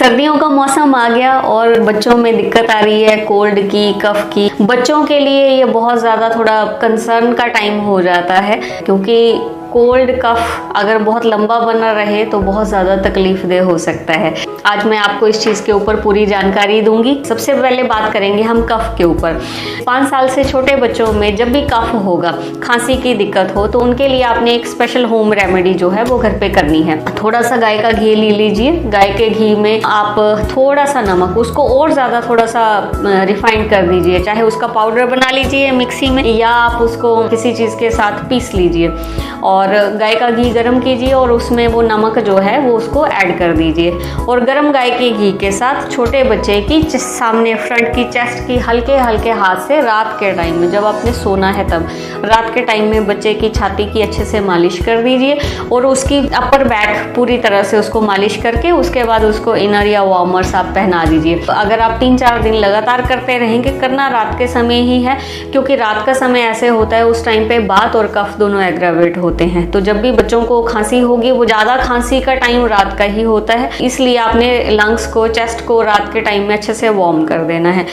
सर्दियों का मौसम आ गया और बच्चों में दिक्कत आ रही है कोल्ड की, कफ की। बच्चों के लिए ये बहुत ज़्यादा थोड़ा कंसर्न का टाइम हो जाता है, क्योंकि कोल्ड कफ अगर बहुत लंबा बना रहे तो बहुत ज़्यादा तकलीफदेह हो सकता है। आज मैं आपको इस चीज़ के ऊपर पूरी जानकारी दूंगी। सबसे पहले बात करेंगे हम कफ के ऊपर। 5 साल से छोटे बच्चों में जब भी कफ होगा, खांसी की दिक्कत हो, तो उनके लिए आपने एक स्पेशल होम रेमेडी जो है वो घर पे करनी है। थोड़ा सा गाय का घी ले लीजिए। गाय के घी में आप थोड़ा सा नमक, उसको और ज़्यादा थोड़ा सा रिफाइंड कर दीजिए, चाहे उसका पाउडर बना लीजिए मिक्सी में या आप उसको किसी चीज़ के साथ पीस लीजिए। और गाय का घी गर्म कीजिए और उसमें वो नमक जो है वो उसको ऐड कर दीजिए। और गर्म गाय के घी के साथ छोटे बच्चे की सामने फ्रंट की चेस्ट की हल्के हल्के हाथ से रात के टाइम में, जब आपने सोना है तब रात के टाइम में बच्चे की छाती की अच्छे से मालिश कर दीजिए और उसकी अपर बैक पूरी तरह से उसको मालिश करके उसके बाद उसको इनर या वार्मर्स आप पहना दीजिए। अगर आप 3-4 दिन लगातार करते रहेंगे, करना रात के समय ही है, क्योंकि रात का समय ऐसे होता है उस टाइम पे बात और कफ दोनों एग्रावेट होते हैं। तो जब भी बच्चों को खांसी होगी, वो ज़्यादा खांसी का टाइम रात का ही होता है, इसलिए आपने लंग्स को, चेस्ट को रात के टाइम में अच्छे से वार्म कर देना है।